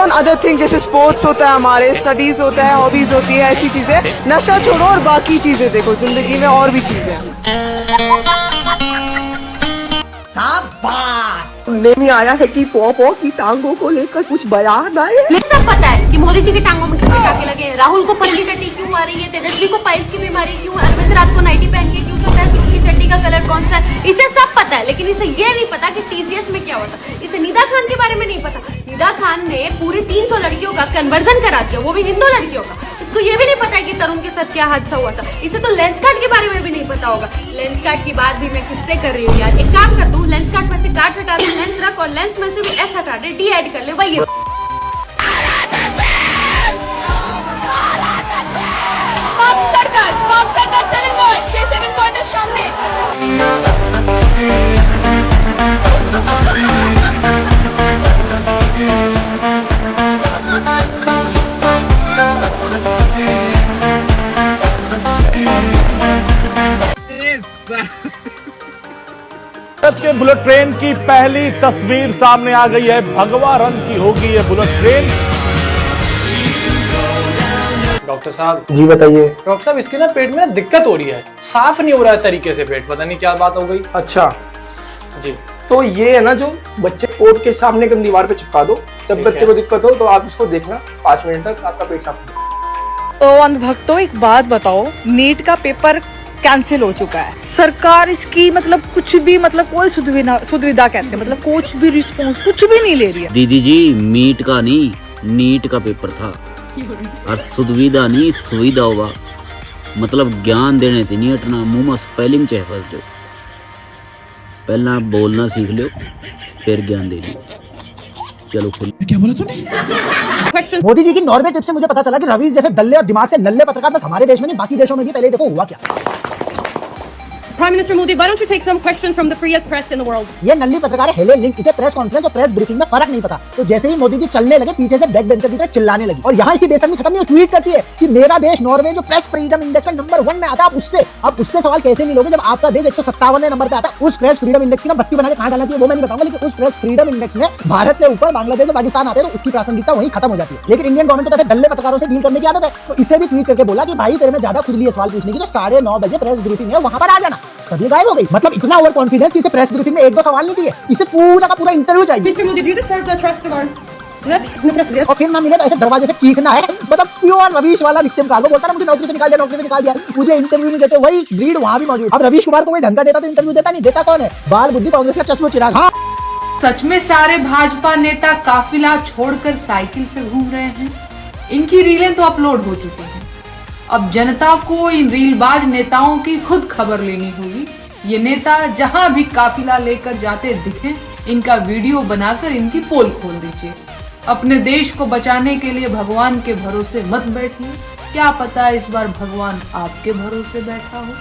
On other thing, जैसे sports होता है, हमारे स्टडीज होता है, हॉबीज होती है, ऐसी चीजें। नशा छोड़ो और बाकी चीजें देखो, जिंदगी में और भी चीजें हैं। सुनने में आया है कि पॉपो की टांगों को लेकर कुछ बयान आए। लेकिन सब पता है कि मोदी जी की टांगों में कितने टाके लगे हैं, राहुल को पल्ली टट्टी क्यों आ रही है, तेजस्वी को पाइल्स की बीमारी क्यों, अरविंद रात को नाइटी पहन के क्यों सोता है, उनकी चड्डी का कलर कौन सा है, इसे सब पता है। लेकिन इसे ये नहीं पता कि टीसीएस में क्या होता है। इसे निदा खान के बारे में नहीं पता। निदा खान ने पूरी 300 लड़कियों का कन्वर्जन करा दिया, वो भी हिंदू लड़कियों का। इसको ये भी नहीं पता है कि तरुण के साथ क्या हादसा हुआ था। इसे तो लेंस कार्ड के बारे में भी नहीं पता होगा। लेंस कार्ड की बात भी मैं किससे कर रही हूँ यार। एक काम कर तू, लेंस कार्ड में से कार्ड हटा दे, लेंस रख और लेंस में से भी ऐसा कार्ड डी ऐड कर ले, वही भारत के बुलेट ट्रेन की पहली तस्वीर सामने आ गई है। भगवा रंग की होगी ये बुलेट ट्रेन। डॉक्टर साहब जी बताइए। डॉक्टर साहब इसके ना पेट में ना दिक्कत हो रही है, साफ नहीं हो रहा है तरीके से पेट, पता नहीं क्या बात हो गई। अच्छा जी तो ये है ना, जो बच्चे कोर्ट के सामने की दीवार पे चिपका दो। जब बच्चे को दिक्कत हो तो आप इसको देखना, 5 मिनट तक आपका पेट साफ हो जाएगा। तो अंधभक्तों एक बात बताओ, नीट का पेपर कैंसिल हो चुका है, सरकार इसकी मतलब कुछ भी मतलब कोई सुविधा कहते हैं, मतलब कुछ भी रिस्पॉन्स कुछ भी नहीं ले रही है। दीदी जी मीट का नहीं नीट का पेपर था, और सुविधा नहीं सुविधा होगा, मतलब ज्ञान देने थे नहीं हटना, मुंह में स्पेलिंग चाहे फंस जाओ, पहला बोलना सीख लो फिर ज्ञान दे लो। चलो खुल। क्या बोला तूने? मोदी जी की नॉर्वे ट्रिप से मुझे पता चला कि रवीश जैसे दल्ले और दिमाग से नल्ले पत्रकार बस हमारे देश में नहीं बाकी देशों में भी पहले देखो हुआ क्या। Prime Minister Modi, why don't you take some questions from the freest press in the world? ये नल्ली पत्रकार है, हेले लिंक, इसे प्रेस कॉन्फ्रेंस और प्रेस ब्रीफिंग में फर्क नहीं पता। तो जैसे ही मोदी जी चलने लगे, पीछे से बैक बेंचर की तरह चिल्लाने लगी। और यहाँ इसकी बेशर्मी खत्म नहीं, ट्वीट करती है कि मेरा देश नॉर्वे जो प्रेस फ्रीडम इंडेक्स में नंबर 1 में आता है, आप उससे सवाल कैसे नहीं लोगे जब आपका देश 157वें नंबर पे आता है। उस प्रेस फ्रीडम इंडेक्स की ना बत्ती बना के कहाँ डालना चाहिए वो मैं नहीं बताऊंगा, लेकिन उस प्रेस फ्रीडम इंडेक्स में भारत से ऊपर बांग्लादेश और पाकिस्तान आते हैं तो उसकी प्रासंगिकता वहीं खत्म हो जाती है। लेकिन इंडियन गवर्नमेंट को तो डल्ले पत्रकारों से डील करने की आदत है, तो इसे भी ट्वीट करके बोला कि भाई तेरे में ज्यादा खुजली है सवाल पूछने की, तो 9:30 बजे प्रेस ब्रीफिंग है वहां पर आ जाना। तभी गायब हो गई। मतलब इतना ओवर कॉन्फिडेंस कि इसे प्रेस ब्रीफिंग में 1-2 सवाल नहीं चाहिए, इसे पूरा का पूरा इंटरव्यू चाहिए। और फिर ना मिले तो ऐसे दरवाजे से चीखना है, मतलब प्योर रवीश वाला विक्टिम कार्ड। बोलता है मुझे नौकरी से निकाल दिया, नौकरी से निकाल दिया, मुझे इंटरव्यू नहीं देते, वही ग्रीड वहां भी मौजूद। अब रवीश कुमार को कोई ढंग का देता तो इंटरव्यू देता नहीं, देता कौन है? बाल बुद्धि कांग्रेस का चश्मो चिराग। हाँ सच में सारे भाजपा नेता काफिला छोड़कर साइकिल से घूम रहे हैं। इनकी रीलें तो अपलोड हो चुकी हैं, अब जनता को इन रीलबाज नेताओं की खुद खबर लेनी होगी। ये नेता जहां भी काफिला लेकर जाते दिखे, इनका वीडियो बनाकर इनकी पोल खोल दीजिए। अपने देश को बचाने के लिए भगवान के भरोसे मत बैठिए, क्या पता इस बार भगवान आपके भरोसे बैठा हो।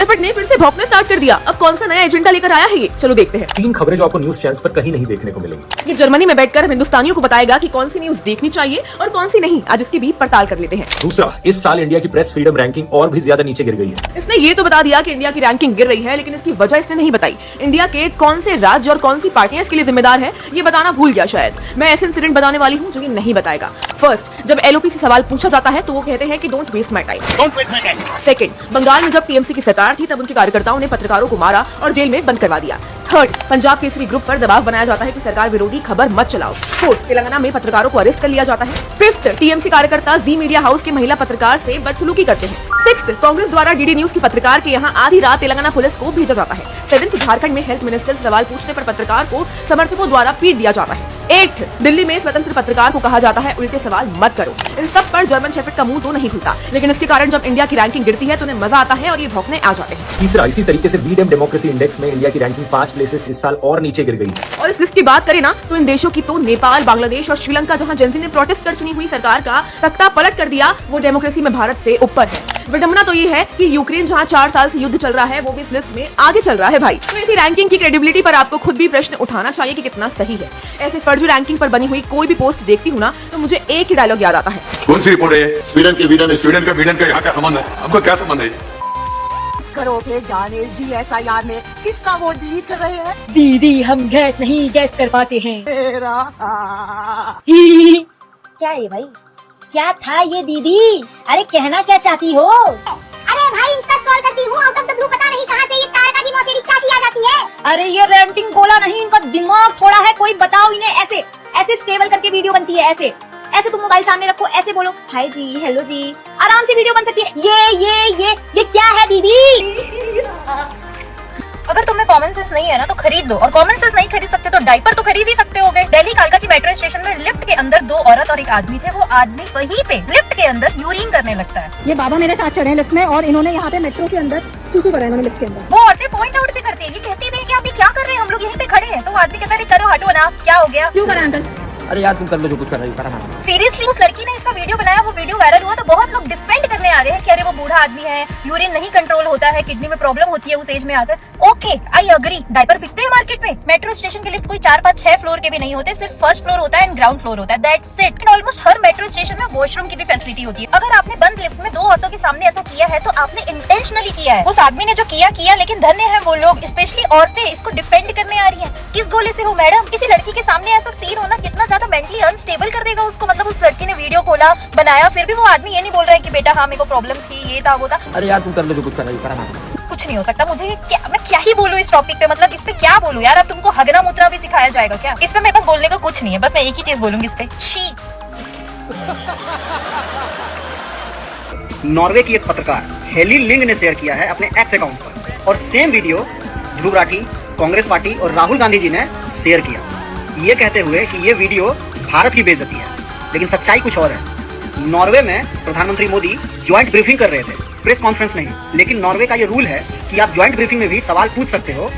एफर्ट ने फिर से भौंकना स्टार्ट कर दिया। अब कौन सा नया एजेंडा लेकर आया है ये, चलो देखते हैं। 3 खबरें जो आपको न्यूज चैनल्स पर कहीं नहीं देखने को मिलेंगी। ये जर्मनी में बैठकर हिंदुस्तानियों को बताएगा कि कौन सी न्यूज देखनी चाहिए और कौन सी नहीं। आज उसकी भी पड़ताल कर लेते हैं। दूसरा, इस साल इंडिया की प्रेस फ्रीडम रैंकिंग और भी ज्यादा नीचे गिर गई है। इसने ये तो बता दिया कि इंडिया की रैंकिंग गिर रही है, लेकिन इसकी वजह इसने नहीं बताई। इंडिया के कौन से राज्य और कौन सी पार्टियां इसके लिए जिम्मेदार है ये बताना भूल गया शायद। मैं ऐसे इंसिडेंट बताने वाली हूँ जो ये नहीं बताएगा। फर्स्ट, जब एलओपी से सवाल पूछा जाता है तो वो कहते हैं कि don't waste my time. Second, Bengal में जब टीएमसी की सरकार थी तब उनके कार्यकर्ताओं ने पत्रकारों को मारा और जेल में बंद करवा दिया। थर्ड, पंजाब केसरी ग्रुप पर दबाव बनाया जाता है कि सरकार विरोधी खबर मत चलाओ। फोर्थ, तेलंगाना में पत्रकारों को अरेस्ट कर लिया जाता है। फिफ्थ, टीएमसी कार्यकर्ता जी मीडिया हाउस के महिला पत्रकार से बदसलूकी करते हैं। सिक्स्थ, कांग्रेस द्वारा डीडी न्यूज की पत्रकार के यहाँ आधी रात तेलंगाना पुलिस को भेजा जाता है। सेवेंथ, झारखंड में हेल्थ मिनिस्टर से सवाल पूछने पर पत्रकार को समर्थकों द्वारा पीट दिया जाता है। एट्थ, दिल्ली में स्वतंत्र पत्रकार को कहा जाता है उल्टे सवाल मत करो। इन सब पर जर्मन शेफर्ड का मुंह तो नहीं खुलता, लेकिन इसके कारण जब इंडिया की रैंकिंग गिरती है तो उन्हें मजा आता है और ये भौंकने आ जाते हैं। तीसरा, इसी तरीके से बीडीएम डेमोक्रेसी इंडेक्स में इंडिया की रैंकिंग 5 प्लेसेस इस साल और नीचे गिर गई। और इस लिस्ट की बात करें ना तो इन देशों की तो नेपाल, बांग्लादेश और श्रीलंका, जहां जेनजी ने प्रोटेस्ट कर चुनी हुई सरकार का तख्ता पलट कर दिया, वो डेमोक्रेसी में भारत से ऊपर है। विडंबना तो ये है कि यूक्रेन जहां 4 साल से युद्ध चल रहा है वो भी इस लिस्ट में आगे चल रहा है भाई। तो इसी रैंकिंग की क्रेडिबिलिटी पर आपको खुद भी प्रश्न उठाना चाहिए कि कितना सही है। ऐसे फर्जी रैंकिंग पर बनी हुई कोई भी पोस्ट देखती हूँ ना तो मुझे एक ही डायलॉग याद आता है। कौन सी रिपोर्ट है? स्वीडन का यहाँ क्या संबंध है? हमको क्या संबंध है? करोगे ज्ञानेश जी SIR में? किसका वोट डिलीट कर रहे हैं? दीदी हम गैस नहीं गैस कर पाते हैं। क्या है भाई, क्या था ये दीदी? अरे कहना क्या चाहती हो? अरे भाई इंस्टा स्क्रॉल करती हूँ, आउट ऑफ द ब्लू पता नहीं कहाँ से ये तारका की मौसेरी चाची आ जाती है। अरे ये रेंटिंग गोला नहीं, इनका दिमाग थोड़ा है, कोई बताओ इन्हें। ऐसे ऐसे स्टेबल करके वीडियो बनती है, ऐसे ऐसे तुम मोबाइल सामने रखो, ऐसे बोलो हाय जी हेलो जी, आराम से वीडियो बन सकती है। ये क्या है दीदी? अगर तुम्हें कॉमन सेंस नहीं है ना तो खरीद लो, और कॉमन सेंस नहीं खरीद सकते तो डायपर तो खरीद ही सकते होगे। दिल्ली कालकाची मेट्रो स्टेशन में लिफ्ट के अंदर 2 औरत और एक आदमी थे। वो आदमी वहीं पे लिफ्ट के अंदर यूरिन करने लगता है। ये बाबा मेरे साथ चढ़े लिफ्ट में और इन्होंने यहाँ पे मेट्रो के अंदर सुसु करा इन्होंने लिफ्ट के अंदर। वो औरतें पॉइंट आउट भी करती है, ये कहती भी है कि आप ये क्या कर रहे हैं, हम लोग यहीं पे खड़े हैं। तो वो आदमी कहता है चलो हटो ना, क्या हो गया? क्यों करा अंकल? अरे यार तुम कर लो जो कुछ कर रही हो। सीरियसली उस लड़की ने इसका वीडियो बनाया, वो वीडियो वायरल हुआ तो बहुत लोग डिफेंड करने आ रहे हैं कि अरे वो बूढ़ा आदमी है, यूरिन नहीं कंट्रोल होता है, किडनी में प्रॉब्लम होती है उस एज में आकर। ओके आई अग्री, डायपर बिकते हैं मार्केट में। मेट्रो स्टेशन के लिफ्ट कोई 4, 5, 6 फ्लोर के भी नहीं होते, सिर्फ फर्स्ट फ्लोर होता है एंड ग्राउंड फ्लोर होता है, that's it. And almost her metro station में वॉशरूम की भी फैसिलिटी होती है। अगर आपने बंद लिफ्ट में 2 औरतों के सामने ऐसा किया है तो आपने इंटेंशनली किया है। उस आदमी ने जो किया, लेकिन धन्य है वो लोग, स्पेशली औरतें इसको डिफेंड करने आ रही है। किस गोले से हो मैडम? किसी लड़की के सामने ऐसा सीन होना कितना ज्यादा मेंटली अनस्टेबल कर देगा उसको। मतलब उस लड़की ने वीडियो खोला, बनाया, फिर भी वो आदमी ये नहीं बोल रहा है कि बेटा हाँ मेरे को प्रॉब्लम थी, ये था वो था। अरे यार तुम कर लो जो कुछ कर रही हो। कुछ नहीं हो सकता। मुझे मैं क्या ही बोलूं इस टॉपिक पे, मतलब इस पे क्या बोलूं यार? अब तुमको हगना मुतना भी सिखाया जाएगा क्या? इस पे मेरे पास बोलने का कुछ नहीं है, बस मैं एक ही चीज बोलूंगी इस पे, छी। नॉर्वे की एक पत्रकार हेली लिंग ने शेयर किया है अपने एक्स अकाउंट पर, और same video Dhruv Rathee, Congress party और राहुल गांधी जी ने शेयर किया, ये कहते हुए कि ये वीडियो भारत की बेइज्जती है। लेकिन सच्चाई कुछ और है। नॉर्वे में प्रधानमंत्री मोदी ज्वाइंट ब्रीफिंग कर रहे थे, प्रेस कॉन्फ्रेंस नहीं। लेकिन नॉर्वे का ये रूल है कि आप ज्वाइंट ब्रीफिंग में भी सवाल पूछ सकते हो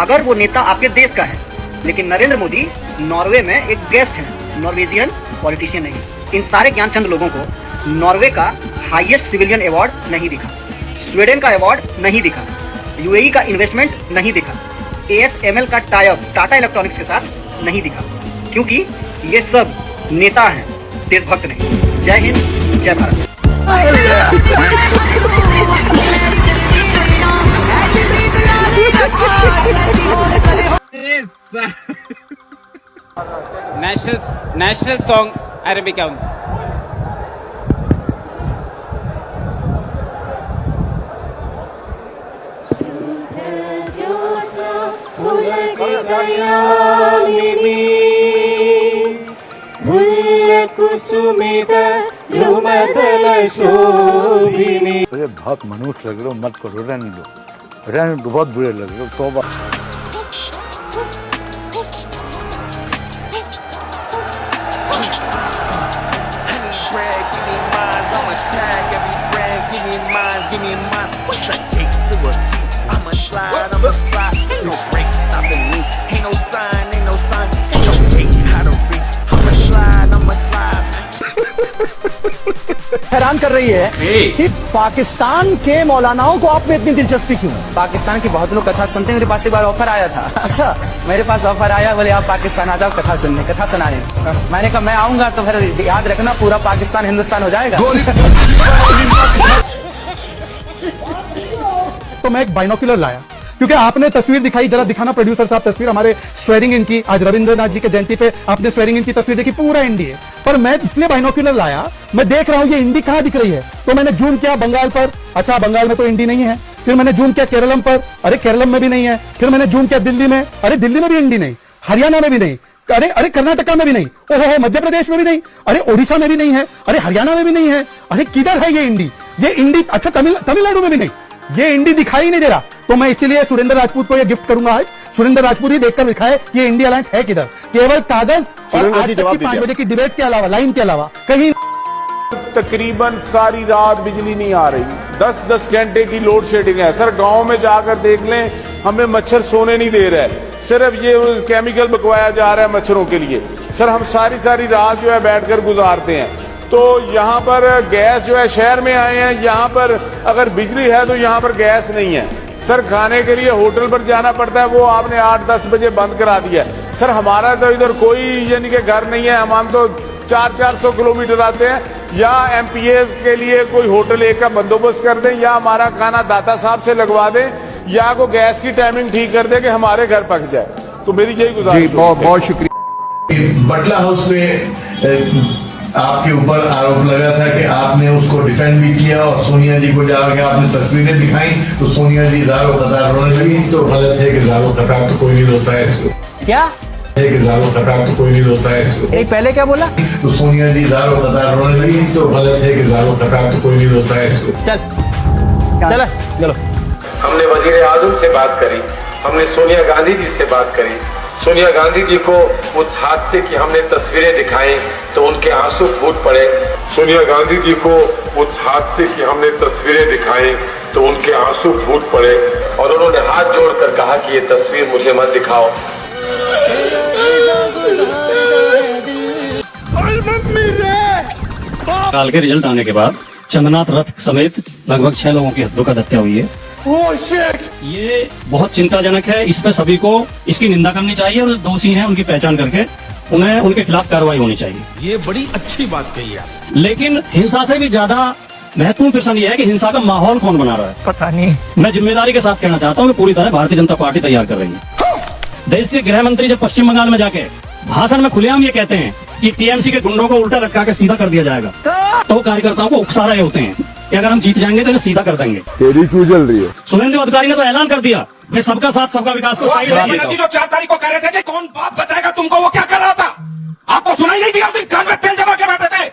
अगर वो नेता आपके देश का है। लेकिन नरेंद्र मोदी नॉर्वे में एक गेस्ट है, नॉर्वेजियन पॉलिटिशियन नहीं। इन सारे ज्ञानचंद लोगों को नॉर्वे का हाईएस्ट सिविलियन अवार्ड नहीं दिखा, स्वीडन का अवार्ड नहीं दिखा, यूएई का इन्वेस्टमेंट नहीं दिखा, ASML का टाई-अप टाटा इलेक्ट्रॉनिक्स के साथ नहीं दिखा, क्योंकि ये सब नेता हैं, देशभक्त नहीं। जय हिंद, जय Bharat. national song Arabic sound. मुझे बहुत मनुष्य लग रहे हो, मत करो, रहने दो, बहुत बुरे लग रहे हो, तौबा। हैरान कर रही है कि पाकिस्तान के मौलानाओं को आप में इतनी दिलचस्पी क्यों है? पाकिस्तान की बहुत लोग कथा सुनते हैं, मेरे पास एक बार ऑफर आया था। अच्छा, मेरे पास ऑफर आया, बोले आप पाकिस्तान आ जाओ कथा सुनने, कथा सुनाने। मैंने कहा मैं आऊंगा तो फिर याद रखना पूरा पाकिस्तान हिंदुस्तान हो जाएगा। तो मैं एक बाइनोक्यूलर लाया, क्योंकि आपने तस्वीर दिखाई, जरा दिखाना प्रोड्यूसर साहब तस्वीर, हमारे स्वेरिंग इन की, आज रविंद्रनाथ जी के जयंती पे आपने स्वेरिंग इन की तस्वीर देखी, पूरा इंडी है। पर मैं इसलिए बाइनोक्यूलर लाया, मैं देख रहा हूं ये इंडी कहां दिख रही है, तो मैंने जूम किया बंगाल पर, अच्छा बंगाल में तो इंडी नहीं है। फिर मैंने जूम किया केरलम पर, अरे केरलम में भी नहीं है। फिर मैंने जूम किया दिल्ली में, अरे दिल्ली में भी इंडी नहीं, हरियाणा में भी नहीं, अरे कर्नाटका में भी नहीं, ओहो मध्य प्रदेश में भी नहीं, अरे ओडिशा में भी नहीं है, अरे हरियाणा में भी नहीं है, अरे किधर है ये इंडी? ये इंडी अच्छा तमिलनाडु में भी नहीं, ये इंडी दिखाई नहीं दे रहा। तो मैं इसीलिए सुरेंद्र राजपूत को ये गिफ्ट करूंगा आज। सुरेंद्र राजपूत ही देखकर दिखाए कि ये इंडिया अलायंस है किधर, केवल कागज और आज तक की 5 बजे की डिबेट के अलावा, लाइन के अलावा कहीं। तकरीबन सारी रात बिजली नहीं आ रही, 10-10 घंटे की लोड शेडिंग है। सर गांव में जाकर देख लें, हमें मच्छर सोने नहीं दे रहा है, सिर्फ ये केमिकल बकवाया जा रहा है मच्छरों के लिए। सर हम सारी रात जो है बैठकर गुजारते हैं। तो यहाँ पर गैस जो है, शहर में आए हैं, यहाँ पर अगर बिजली है तो यहाँ पर गैस नहीं है। सर खाने के लिए होटल पर जाना पड़ता है, वो आपने 8-10 बजे बंद करा दिया। सर हमारा तो इधर कोई यानी कि घर नहीं है, हम तो 400-400 किलोमीटर आते हैं, या एमपीएस के लिए कोई होटल एक का बंदोबस्त कर दें, या हमारा खाना दाता साहब से लगवा दें, या को गैस की टाइमिंग ठीक कर दें कि हमारे घर पक जाए। तो मेरी यही गुजारिश है। बहुत शुक्रिया। बटला हाउस में आपके ऊपर आरोप लगा था कि आपने उसको डिफेंड भी किया और सोनिया जी को जाकर आपने तस्वीरें दिखाई तो सोनिया जी ज़ारो कतार रोने लगी। तो गलत है कि ज़ारो कतार तो कोई नहीं रोता है इसको। क्या है कि ज़ारो कतार तो कोई नहीं रोता है इसको। एक पहले क्या बोला? तो सोनिया जी ज़ारो कतार रोने लगी। तो गलत है कि ज़ारो कतार तो कोई नहीं रोता है इसको। चलो चलो। हमने वजीर आजम से बात करी, हमने सोनिया गांधी जी से बात करी। सोनिया गांधी जी को उस हादसे की हमने तस्वीरें दिखाई तो उनके आंसू फूट पड़े। सोनिया गांधी जी को उस हादसे की हमने तस्वीरें दिखाई तो उनके आंसू फूट पड़े और उन्होंने हाथ जोड़कर कहा कि ये तस्वीर मुझे मत दिखाओ। काल के रिजल्ट आने के बाद चंद्रनाथ रथ समेत लगभग 6 लोगों की हत्या हुई है। ये बहुत चिंताजनक है। इस पे सभी को इसकी निंदा करनी चाहिए और दोषी हैं उनकी पहचान करके उन्हें उनके खिलाफ कार्रवाई होनी चाहिए। ये बड़ी अच्छी बात कही है। लेकिन हिंसा से भी ज्यादा महत्वपूर्ण प्रश्न ये है कि हिंसा का माहौल कौन बना रहा है। पता नहीं। मैं जिम्मेदारी के साथ कहना चाहता हूँ कि पूरी तरह भारतीय जनता पार्टी तैयार कर रही है। देश के गृह मंत्री जब पश्चिम बंगाल में जाके भाषण में खुलेआम ये कहते हैं कि टीएमसी के गुंडों को उल्टा लटका के सीधा कर दिया जाएगा, तो कार्यकर्ताओं को उकसा रहे होते हैं कि अगर हम जीत जाएंगे तो इन्हें सीधा कर देंगे। तेरी क्यों जल रही है? सुरेंद्र अधिकारी ने तो ऐलान कर दिया मैं सबका साथ सबका विकास को साइड जी जो 4 तारीख को कह रहे थे कि कौन बाप बचाएगा तुमको, वो क्या कर रहा था? आपको सुनाई नहीं दिया? कान में तेल जमा के बैठे थे।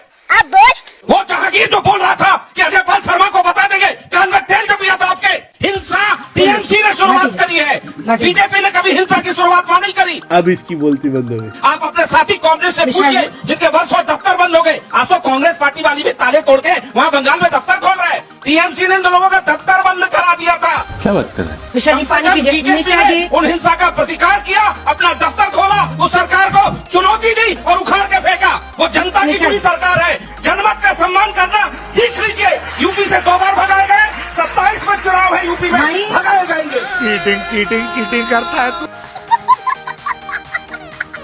वो जहांगीर जो बोल रहा था कि अजय पाल शर्मा को बता देंगे, कान में तेल जम गया था आपके। हिंसा टीएमसी ने शुरुआत करी है, बीजेपी ने कभी हिंसा की शुरुआत वहां नहीं करी। अब इसकी बोलती बंद हो गई। आप अपने साथी कांग्रेस से पूछिए जिनके वर्षों दफ्तर बंद हो गए। आज तो कांग्रेस पार्टी वाली भी ताले तोड़ के वहाँ बंगाल में दफ्तर खोल रहे हैं। टीएमसी ने इन लोगों का दफ्तर बंद करा दिया था। क्या बात कर रहे हैं? बीजेपी उन हिंसा का प्रतिकार किया, अपना दफ्तर खोला, उस सरकार को चुनौती दी और उखाड़ के फेंका। वो जनता की जुड़ी सरकार है। जनमत का सम्मान करना सीख लीजिए। यूपी से 2 बार भगाए गए, 27 में चुनाव है यूपी में, भगाए जाएंगे। चीटिंग करता है तू।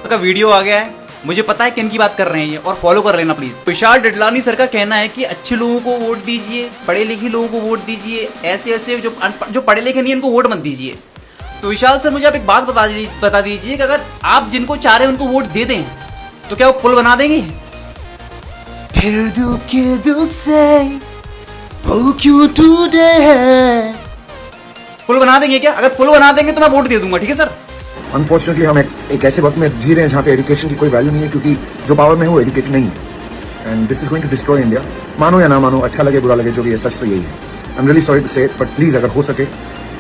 का वीडियो आ गया है, मुझे पता है किन की बात कर रहे हैं ये, और फॉलो कर लेना प्लीज। विशाल डडलानी सर का कहना है कि अच्छे लोगों को वोट दीजिए, पढ़े लिखे लोगों को वोट दीजिए, ऐसे जो पढ़े लिखे नहीं इनको वोट मत दीजिए। तो विशाल सर मुझे आप एक बात बता दीजिए कि अगर आप जिनको चाह रहे हैं उनको वोट दे दें तो क्या वो पुल बना देंगे? फिर दिल से पुल क्यों टूटे हैं? पुल बना देंगे क्या? अगर पुल बना देंगे तो मैं वोट दे दूंगा, ठीक है सर। अनफॉर्चुनेटली हम एक ऐसे वक्त में जी रहे हैं जहाँ पे एजुकेशन की कोई वैल्यू नहीं है, क्योंकि जो पावर में है वो एजुकेटेड नहीं है। And this is going to destroy India. मानो या ना मानो, अच्छा लगे बुरा लगे, जो भी है सच तो यही है। I am really sorry to say it, but please अगर हो सके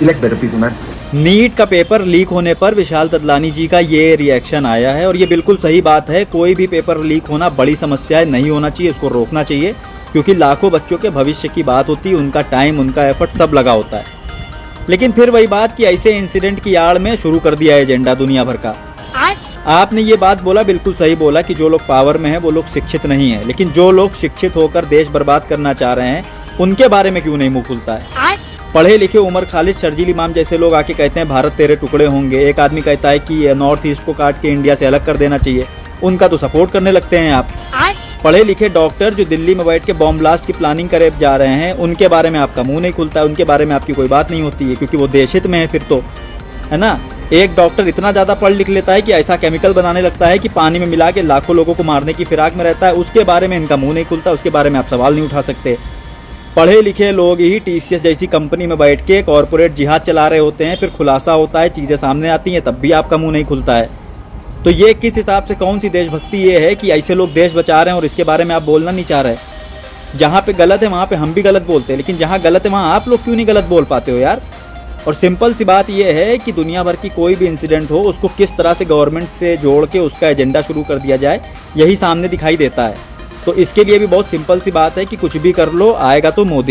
elect better people man. NEET का पेपर लीक होने पर विशाल ददलानी जी का ये रिएक्शन आया है और ये बिल्कुल सही बात है। कोई भी पेपर लीक होना बड़ी समस्या है, नहीं होना चाहिए, इसको रोकना चाहिए, क्योंकि लाखों बच्चों के भविष्य की बात होती है, उनका टाइम, उनका एफर्ट सब लगा होता है। लेकिन फिर वही बात कि ऐसे इंसिडेंट की आड़ में शुरू कर दिया है एजेंडा दुनिया भर का। आपने ये बात बोला, बिल्कुल सही बोला कि जो लोग पावर में हैं वो लोग शिक्षित नहीं है, लेकिन जो लोग शिक्षित होकर देश बर्बाद करना चाह रहे हैं उनके बारे में क्यों नहीं मुंह खुलता है? पढ़े लिखे उमर खालिद, शर्जील इमाम जैसे लोग आके कहते हैं भारत तेरे टुकड़े होंगे। एक आदमी कहता है कि नॉर्थ ईस्ट को काट के इंडिया से अलग कर देना चाहिए, उनका तो सपोर्ट करने लगते हैं आप। पढ़े लिखे डॉक्टर जो दिल्ली में बैठ के बॉम्ब ब्लास्ट की प्लानिंग करे जा रहे हैं, उनके बारे में आपका मुंह नहीं खुलता है, उनके बारे में आपकी कोई बात नहीं होती है, क्योंकि वो देशहित में है फिर तो, है ना। एक डॉक्टर इतना ज्यादा पढ़ लिख लेता है कि ऐसा केमिकल बनाने लगता है कि पानी में मिला के लाखों लोगों को मारने की फिराक में रहता है, उसके बारे में इनका मुंह नहीं खुलता, उसके बारे में आप सवाल नहीं उठा सकते। पढ़े लिखे लोग ही टीसीएस जैसी कंपनी में बैठ के कॉर्पोरेट जिहाद चला रहे होते हैं, फिर खुलासा होता है, चीजें सामने आती हैं, तब भी आपका मुंह नहीं खुलता है। तो ये किस हिसाब से, कौन सी देशभक्ति ये है कि ऐसे लोग देश बचा रहे हैं और इसके बारे में आप बोलना नहीं चाह रहे? जहाँ पे गलत है वहाँ पे हम भी गलत बोलते हैं, लेकिन जहाँ गलत है वहाँ आप लोग क्यों नहीं गलत बोल पाते हो यार? और सिंपल सी बात यह है कि दुनिया भर की कोई भी इंसिडेंट हो, उसको किस तरह से गवर्नमेंट से जोड़ के उसका एजेंडा शुरू कर दिया जाए, यही सामने दिखाई देता है। तो इसके लिए भी बहुत सिंपल सी बात है कि कुछ भी कर लो, आएगा तो मोदी।